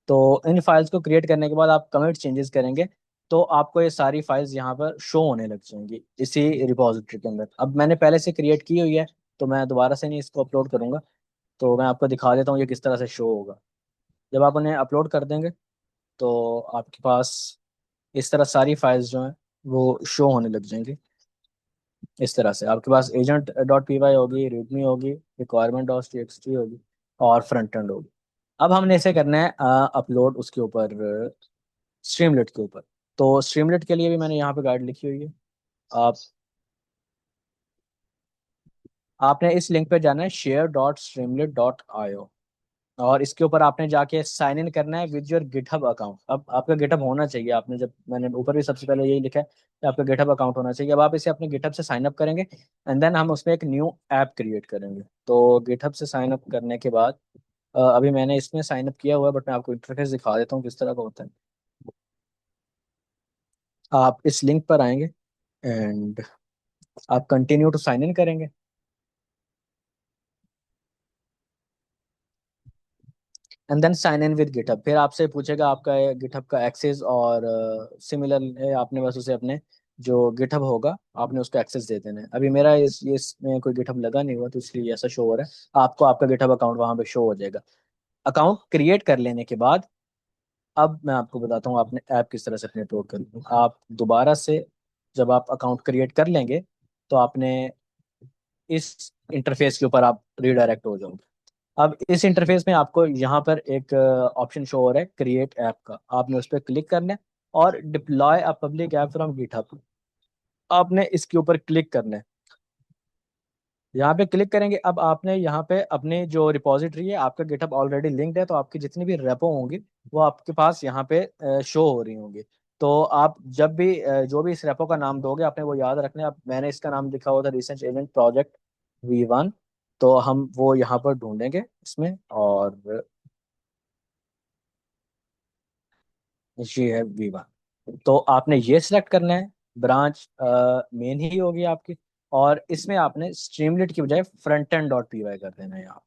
तो इन फाइल्स को क्रिएट करने के बाद आप कमिट चेंजेस करेंगे, तो आपको ये सारी फाइल्स यहाँ पर शो होने लग जाएंगी इसी रिपोजिटरी के अंदर। अब मैंने पहले से क्रिएट की हुई है, तो मैं दोबारा से नहीं इसको अपलोड करूंगा। तो मैं आपको दिखा देता हूँ ये किस तरह से शो होगा। जब आप उन्हें अपलोड कर देंगे तो आपके पास इस तरह सारी फाइल्स जो हैं वो शो होने लग जाएंगी। इस तरह से आपके पास एजेंट डॉट पी वाई होगी, रीडमी होगी, requirement dot T X T होगी और फ्रंट एंड होगी। अब हमने इसे करना है अपलोड उसके ऊपर, स्ट्रीमलेट के ऊपर। तो स्ट्रीमलेट के लिए भी मैंने यहाँ पे गाइड लिखी हुई है। आप आपने इस लिंक पे जाना है share.streamlit.io, और इसके ऊपर आपने जाके साइन इन करना है विद योर गिटहब अकाउंट। अब आपका गिटहब होना चाहिए, आपने जब मैंने ऊपर भी सबसे पहले यही लिखा है कि आपका गिटहब अकाउंट होना चाहिए। अब आप इसे अपने गिटहब से साइन अप करेंगे, एंड देन हम उसमें एक न्यू ऐप क्रिएट करेंगे। तो गिटहब से साइन अप करने के बाद अभी मैंने इसमें साइन अप किया हुआ है, बट मैं आपको इंटरफेस दिखा देता हूँ किस तरह का होता है। आप इस लिंक पर आएंगे एंड आप कंटिन्यू टू साइन इन करेंगे, and then sign in with GitHub. फिर आपसे पूछेगा आपका गिटहब का एक्सेस, और सिमिलर आपने बस उसे अपने जो गिटहब होगा आपने उसका एक्सेस दे देना है। अभी मेरा इसमें कोई गिटहब लगा नहीं हुआ, तो इसलिए ऐसा शो हो रहा है। आपको आपका गिटहब अकाउंट वहां पे शो हो जाएगा। अकाउंट क्रिएट कर लेने के बाद अब मैं आपको बताता हूँ आपने ऐप किस तरह से अपने अपलोड करनी है। आप दोबारा से जब आप अकाउंट क्रिएट कर लेंगे तो आपने इस इंटरफेस के ऊपर आप रीडायरेक्ट हो जाओगे। अब इस इंटरफेस में आपको यहाँ पर एक ऑप्शन शो हो रहा है क्रिएट ऐप का, आपने उस पर क्लिक करना है और deploy a public app from GitHub, आपने इसके ऊपर क्लिक करना है। यहाँ पे क्लिक करेंगे, अब आपने यहाँ पे अपनी जो रिपॉजिटरी है, आपका गिटहब ऑलरेडी लिंक्ड है, तो आपकी जितनी भी रेपो होंगी वो आपके पास यहाँ पे शो हो रही होंगी। तो आप जब भी जो भी इस रेपो का नाम दोगे आपने वो याद रखना है। अब मैंने इसका नाम लिखा हुआ था रिसर्च एजेंट प्रोजेक्ट V1, तो हम वो यहाँ पर ढूंढेंगे इसमें, और ये है V1। तो आपने ये सिलेक्ट करना है, ब्रांच मेन ही होगी आपकी, और इसमें आपने स्ट्रीमलेट की बजाय front end dot P Y कर देना है यहाँ।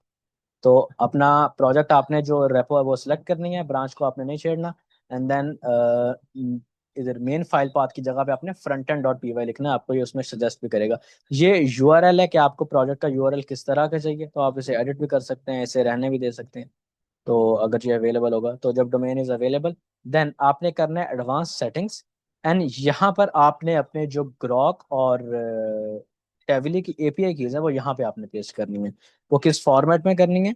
तो अपना प्रोजेक्ट आपने जो रेपो है वो सिलेक्ट करनी है, ब्रांच को आपने नहीं छेड़ना, एंड देन इधर मेन फाइल पाथ की जगह पे आपने front end dot P Y लिखना है। आपको ये उसमें सजेस्ट भी करेगा। ये यूआरएल है कि आपको प्रोजेक्ट का यूआरएल किस तरह का चाहिए, तो आप इसे एडिट भी कर सकते हैं, इसे रहने भी दे सकते हैं। तो अगर ये अवेलेबल होगा, तो जब डोमेन इज अवेलेबल देन आपने करना है एडवांस सेटिंग्स, एंड यहाँ पर आपने अपने जो ग्रॉक और टेविली की एपीआई कीज है वो यहाँ पे आपने पेस्ट करनी है। वो किस फॉर्मेट में करनी है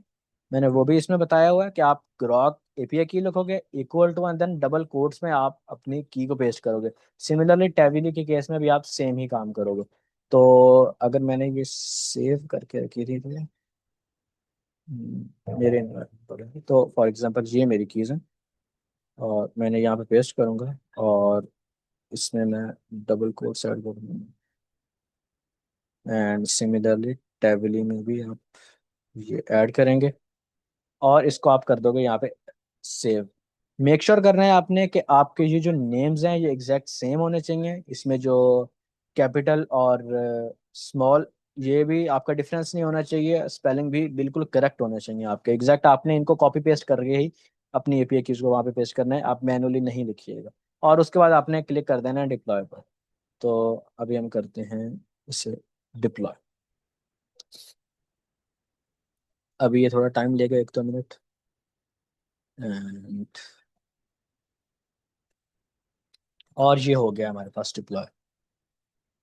मैंने वो भी इसमें बताया हुआ है, कि आप ग्रॉक एपीआई की लिखोगे equal to, and then double quotes में आप अपनी की को पेस्ट करोगे। सिमिलरली टेविली के केस में भी आप सेम ही काम करोगे। तो अगर मैंने ये सेव करके रखी थी तो मेरे environment पर है। तो फॉर एग्जांपल ये मेरी कीज है, और मैंने यहाँ पे पेस्ट करूंगा, और इसमें मैं डबल कोट्स ऐड करूंगा, एंड सिमिलरली टेविली में भी आप ये ऐड करेंगे, और इसको आप कर दोगे यहाँ पे सेव। मेक श्योर करना है आपने कि आपके ये जो नेम्स हैं ये एग्जैक्ट सेम होने चाहिए। इसमें जो कैपिटल और स्मॉल ये भी आपका डिफरेंस नहीं होना चाहिए, स्पेलिंग भी बिल्कुल करेक्ट होना चाहिए आपके एग्जैक्ट। आपने इनको कॉपी पेस्ट करके ही अपनी एपीआई की को वहाँ पे पेस्ट करना है, आप मैनुअली नहीं लिखिएगा। और उसके बाद आपने क्लिक कर देना है डिप्लॉय पर। तो अभी हम करते हैं इसे डिप्लॉय। अभी ये थोड़ा टाइम लेगा, 1-2 मिनट। एंड और ये हो गया हमारे पास डिप्लॉय।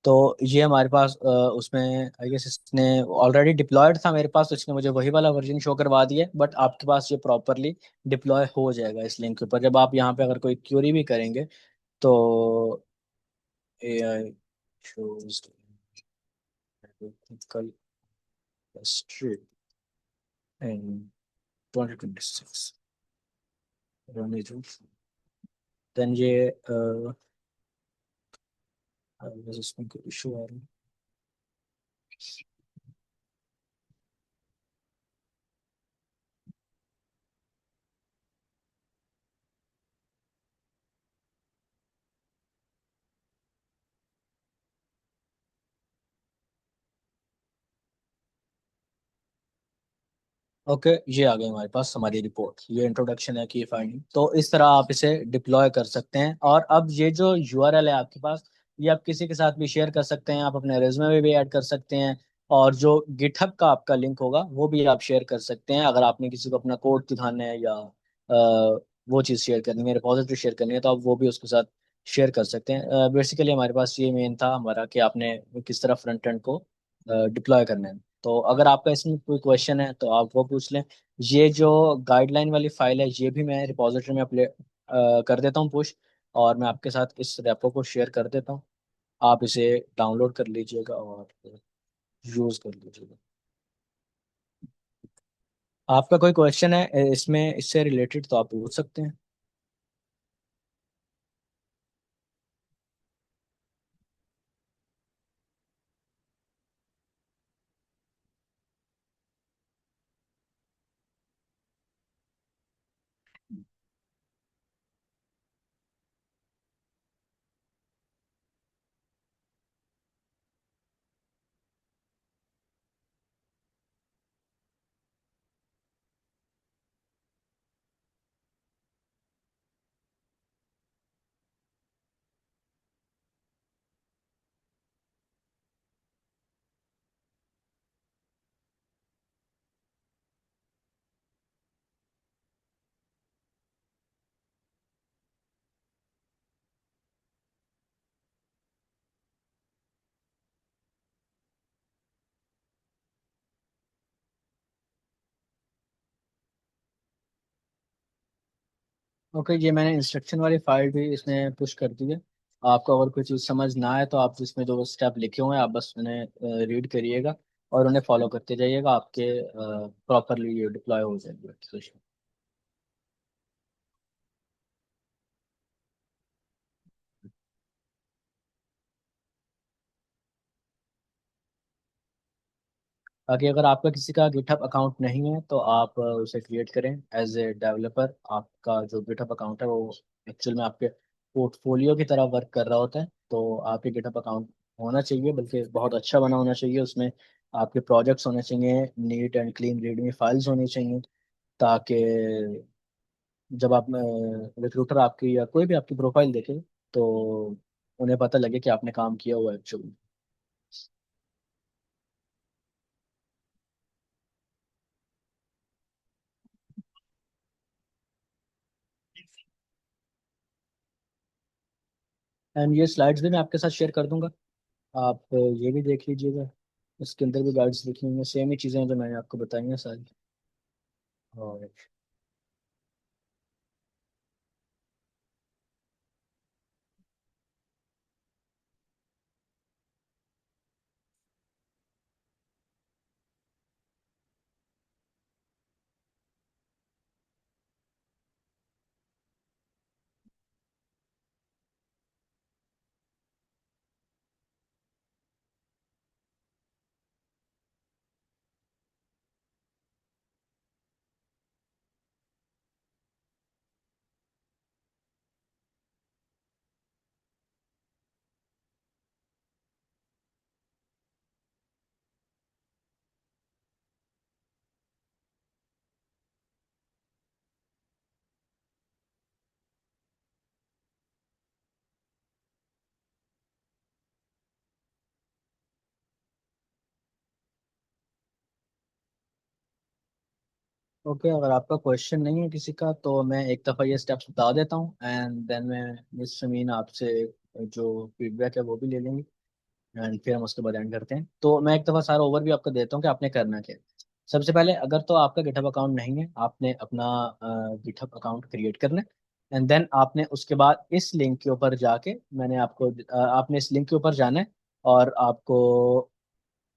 तो ये हमारे पास उसमें आई गेस इसने ऑलरेडी डिप्लॉयड था मेरे पास, तो इसने मुझे वही वाला वर्जन शो करवा दिया, बट आपके पास ये प्रॉपरली डिप्लॉय हो जाएगा इस लिंक के ऊपर। जब आप यहाँ पे अगर कोई क्यूरी भी करेंगे तो AI shows technical history in 2026 then ये बस इसमें कोई इशू आ रहा है। ओके, ये आ गई हमारे पास हमारी रिपोर्ट। ये इंट्रोडक्शन है की फाइंडिंग। तो इस तरह आप इसे डिप्लॉय कर सकते हैं। और अब ये जो यूआरएल है आपके पास, ये आप किसी के साथ भी शेयर कर सकते हैं। आप अपने रेज्यूमे में भी ऐड कर सकते हैं। और जो गिटहब का आपका लिंक होगा वो भी आप शेयर कर सकते हैं। अगर आपने किसी को अपना कोड दिखाना है या वो चीज़ शेयर करनी है, रिपोजिटरी शेयर करनी है, तो आप वो भी उसके साथ शेयर कर सकते हैं। बेसिकली हमारे पास ये मेन था हमारा कि आपने किस तरह फ्रंट एंड को डिप्लॉय करना है। तो अगर आपका इसमें कोई क्वेश्चन है तो आप वो पूछ लें। ये जो गाइडलाइन वाली फाइल है ये भी मैं रिपॉजिटरी में अपलोड कर देता हूँ पुश। और मैं आपके साथ इस रेपो को शेयर कर देता हूँ। आप इसे डाउनलोड कर लीजिएगा और यूज़ कर लीजिएगा। आपका कोई क्वेश्चन है इसमें इससे रिलेटेड तो आप पूछ सकते हैं। ओके, ये मैंने इंस्ट्रक्शन वाली फाइल भी इसमें पुश कर दी है। आपको अगर कोई चीज़ समझ ना आए तो आप इसमें जो स्टेप लिखे हुए हैं आप बस उन्हें रीड करिएगा और उन्हें फॉलो करते जाइएगा। आपके प्रॉपरली ये डिप्लॉय हो जाएगी एप्लीकेशन। बाकी अगर आपका किसी का गिटहब अकाउंट नहीं है तो आप उसे क्रिएट करें एज ए डेवलपर। आपका जो गिटहब अकाउंट है वो एक्चुअल में आपके पोर्टफोलियो की तरह वर्क कर रहा होता है। तो आपके गिटहब अकाउंट होना चाहिए, बल्कि बहुत अच्छा बना होना चाहिए। उसमें आपके प्रोजेक्ट्स होने चाहिए, neat and clean readme files होनी चाहिए, ताकि जब आप रिक्रूटर आपकी या कोई भी आपकी प्रोफाइल देखे तो उन्हें पता लगे कि आपने काम किया हुआ है एक्चुअली। एंड ये स्लाइड्स भी मैं आपके साथ शेयर कर दूंगा। आप ये भी देख लीजिएगा। इसके अंदर भी गाइड्स लिखी हुई हैं, सेम ही चीज़ें हैं जो मैंने आपको बताई हैं सारी। और ओके, अगर आपका क्वेश्चन नहीं है किसी का तो मैं एक दफ़ा ये स्टेप्स बता देता हूँ एंड देन मैं मिस शमीन आपसे जो फीडबैक है वो भी ले लेंगे। एंड फिर हम उसके बाद एंड करते हैं। तो मैं एक दफ़ा सारा ओवरव्यू आपको देता हूँ कि आपने करना क्या है। सबसे पहले अगर तो आपका गिटहब अकाउंट नहीं है, आपने अपना गिटहब अकाउंट क्रिएट करना है। एंड देन आपने उसके बाद इस लिंक के ऊपर जाके मैंने आपको आपने इस लिंक के ऊपर जाना है और आपको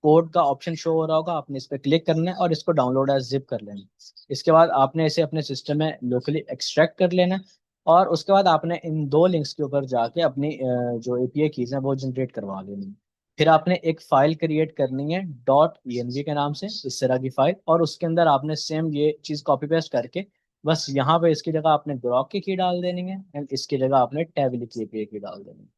कोड का ऑप्शन शो हो रहा होगा। आपने इस पर क्लिक करना है और इसको डाउनलोड एज जिप कर लेना है। इसके बाद आपने इसे अपने सिस्टम में लोकली एक्सट्रैक्ट कर लेना है। और उसके बाद आपने इन दो लिंक्स के ऊपर जाके अपनी जो एपीआई कीज हैं वो जनरेट करवा लेनी है। फिर आपने एक फाइल क्रिएट करनी है .env के नाम से, इस तरह की फाइल, और उसके अंदर आपने सेम ये चीज कॉपी पेस्ट करके बस यहाँ पे इसकी जगह आपने ग्रॉक की डाल देनी है एंड इसकी जगह आपने टेबल की एपीआई की डाल देनी है।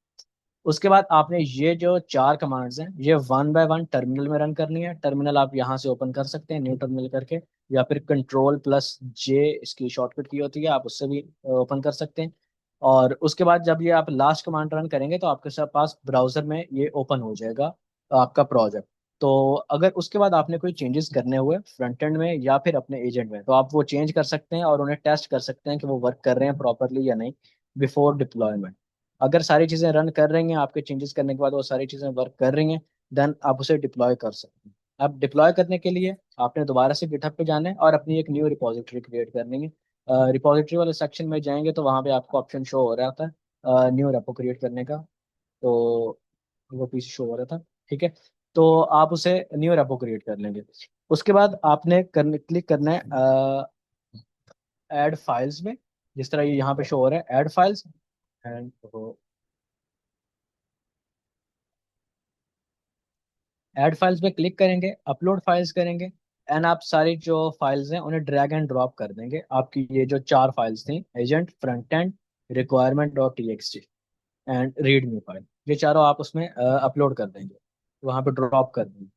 उसके बाद आपने ये जो चार कमांड्स हैं ये वन बाय वन टर्मिनल में रन करनी है। टर्मिनल आप यहाँ से ओपन कर सकते हैं, न्यू टर्मिनल करके, या फिर कंट्रोल+J इसकी शॉर्टकट की होती है, आप उससे भी ओपन कर सकते हैं। और उसके बाद जब ये आप लास्ट कमांड रन करेंगे तो आपके पास ब्राउजर में ये ओपन हो जाएगा आपका प्रोजेक्ट। तो अगर उसके बाद आपने कोई चेंजेस करने हुए फ्रंट एंड में या फिर अपने एजेंट में, तो आप वो चेंज कर सकते हैं और उन्हें टेस्ट कर सकते हैं कि वो वर्क कर रहे हैं प्रॉपरली या नहीं बिफोर डिप्लॉयमेंट। अगर सारी चीजें रन कर रही हैं, आपके चेंजेस करने के बाद वो सारी चीजें वर्क कर रही हैं, देन आप उसे डिप्लॉय कर सकते हैं। अब डिप्लॉय करने के लिए आपने दोबारा से गिटहब पे जाना है और अपनी एक न्यू रिपोजिटरी क्रिएट करनी है। रिपोजिटरी वाले सेक्शन में जाएंगे तो वहाँ पे आपको ऑप्शन शो हो रहा था न्यू रेपो क्रिएट करने का। तो वो पीछे शो हो रहा था, ठीक है। तो आप उसे न्यू रेपो क्रिएट कर लेंगे। उसके बाद आपने करने क्लिक करना है ऐड फाइल्स में, जिस तरह ये यहाँ पे शो हो रहा है add files. And add files पे क्लिक करेंगे, अपलोड फाइल्स करेंगे, एंड आप सारी जो फाइल्स हैं उन्हें ड्रैग एंड ड्रॉप कर देंगे। आपकी ये जो चार फाइल्स थी, agent, front end, requirement.txt and readme file, ये चारों आप उसमें अपलोड कर देंगे, वहां पे ड्रॉप कर देंगे।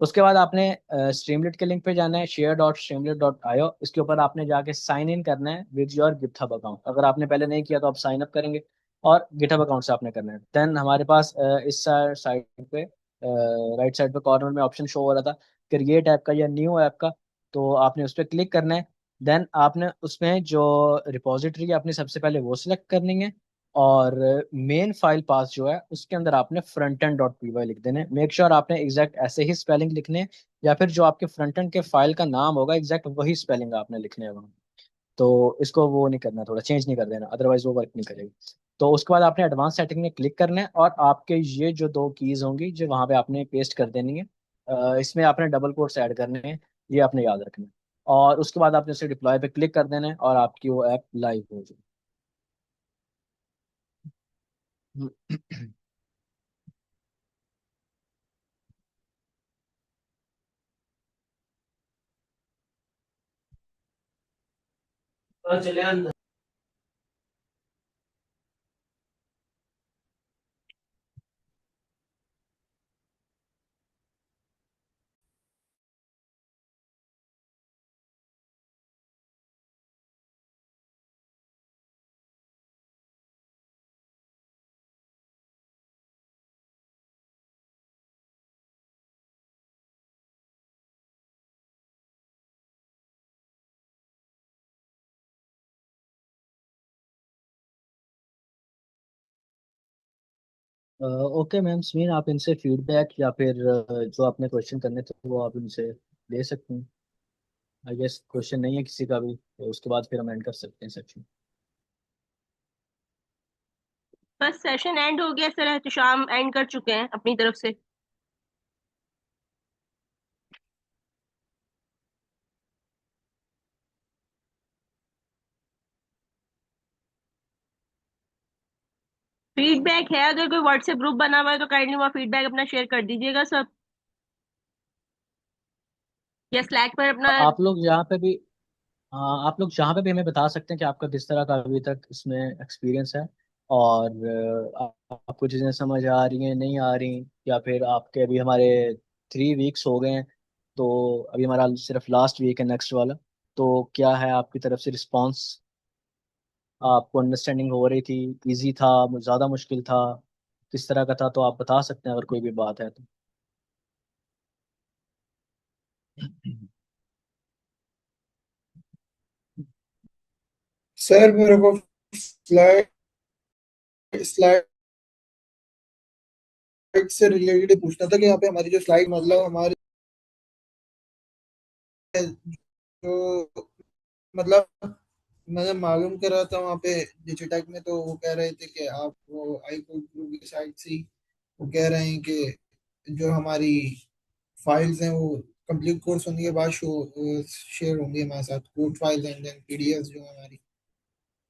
उसके बाद आपने स्ट्रीमलेट के लिंक पे जाना है share.streamlit.io, इसके ऊपर आपने जाके साइन इन करना है विद योर गिटहब अकाउंट। अगर आपने पहले नहीं किया तो आप साइन अप करेंगे और गिटहब अकाउंट से आपने करना है। देन हमारे पास इस साइड पे राइट साइड पे कॉर्नर में ऑप्शन शो हो रहा था क्रिएट ऐप का या न्यू ऐप का, तो आपने उस पर क्लिक करना है। देन आपने उसमें जो रिपोजिटरी है अपनी सबसे पहले वो सिलेक्ट करनी है, और मेन फाइल पास जो है उसके अंदर आपने front end dot P Y लिख देने। मेक श्योर आपने एग्जैक्ट ऐसे ही स्पेलिंग लिखने हैं, या फिर जो आपके फ्रंट एंड के फाइल का नाम होगा एग्जैक्ट वही स्पेलिंग आपने लिखने हैं वहाँ। तो इसको वो नहीं करना, थोड़ा चेंज नहीं कर देना, अदरवाइज वो वर्क नहीं करेगी। तो उसके बाद आपने एडवांस सेटिंग में क्लिक करना है और आपके ये जो दो कीज होंगी जो वहाँ पे आपने पेस्ट कर देनी है, इसमें आपने डबल कोट्स ऐड करने हैं, ये आपने याद रखना है। और उसके बाद आपने उसे डिप्लॉय पे क्लिक कर देना है और आपकी वो ऐप लाइव हो जाएगी। चले अंदर। ओके मैम स्मीन, आप इनसे फीडबैक या फिर जो आपने क्वेश्चन करने थे वो आप इनसे ले सकते हैं। आई गेस क्वेश्चन नहीं है किसी का भी, तो उसके बाद फिर हम एंड कर सकते हैं सेक्शन। बस सेशन एंड हो गया सर, एहतशाम एंड कर चुके हैं अपनी तरफ से। फीडबैक है, अगर कोई व्हाट्सएप ग्रुप बना हुआ है तो काइंडली वहाँ फीडबैक अपना शेयर कर दीजिएगा सब, या स्लैक पर अपना। आप लोग यहाँ पे भी, हाँ आप लोग जहाँ पे भी हमें बता सकते हैं कि आपका किस तरह का अभी तक इसमें एक्सपीरियंस है, और आपको चीज़ें समझ आ रही हैं नहीं आ रही, या फिर आपके अभी हमारे 3 वीक्स हो गए हैं, तो अभी हमारा सिर्फ लास्ट वीक है नेक्स्ट वाला। तो क्या है आपकी तरफ से रिस्पॉन्स, आपको अंडरस्टैंडिंग हो रही थी, इजी था, ज़्यादा मुश्किल था, किस तरह का था, तो आप बता सकते हैं अगर कोई भी बात है तो। सर मेरे को स्लाइड स्लाइड से रिलेटेड पूछना था कि यहाँ पे हमारी जो स्लाइड मतलब हमारी जो मतलब मैंने मालूम करा था वहाँ पे डिजिटेक में, तो वो कह रहे थे कि आप वो आईकोड ग्रुप की साइड से ही वो कह रहे हैं कि जो हमारी फाइल्स हैं वो कंप्लीट कोर्स होने के बाद शो शेयर होंगी हमारे साथ, code files and then PDF जो हमारी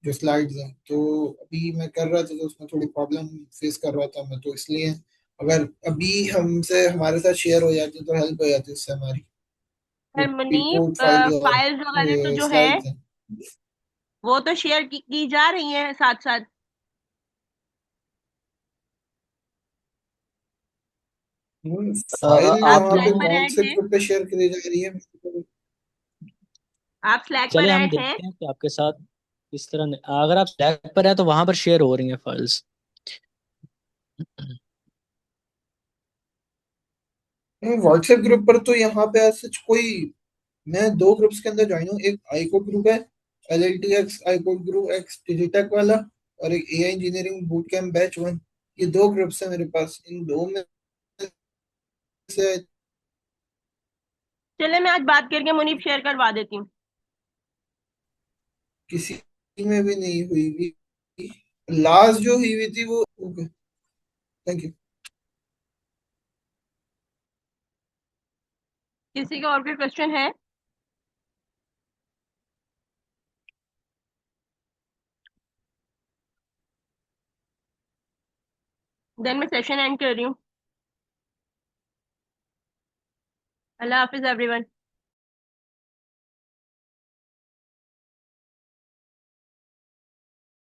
जो स्लाइड्स हैं, तो अभी मैं कर रहा था तो उसमें थोड़ी प्रॉब्लम फेस कर रहा था मैं, तो इसलिए अगर अभी हमसे हमारे साथ शेयर हो जाती तो हेल्प हो जाती उससे हमारी, जो सर रिपोर्ट मुनीब, फाइल और फाइल्स वगैरह तो जो है स्लाइड्स हैं। वो तो शेयर की जा रही है साथ साथ। फाइल आप आप यहाँ पे स्लैक दोनों, पर कौन ऐड से हैं? ग्रुप पे शेयर करी जा रही है? आप स्लैक पर चले हम ऐड हैं? देखते हैं कि आपके साथ किस तरह अगर आप स्लैक पर है तो वहां पर शेयर हो रही हैं फाइल्स। व्हाट्सएप ग्रुप पर तो यहाँ पे ऐसा कोई, मैं दो ग्रुप्स के अंदर ज्वाइन हूँ, एक आईकोड ग्रुप है, LLTX आईकोड ग्रुप एक्स डिजिटेक वाला, और एक AI engineering boot camp batch 1। ये दो ग्रुप्स हैं मेरे पास, इन दो में से चले मैं आज बात करके मुनीब शेयर करवा देती हूँ। किसी में भी नहीं हुई हुई। लास्ट जो हुई हुई थी वो, ओके, थैंक यू। किसी का और कोई क्वेश्चन है? देन मैं सेशन एंड कर रही हूँ। अल्लाह हाफिज एवरीवन।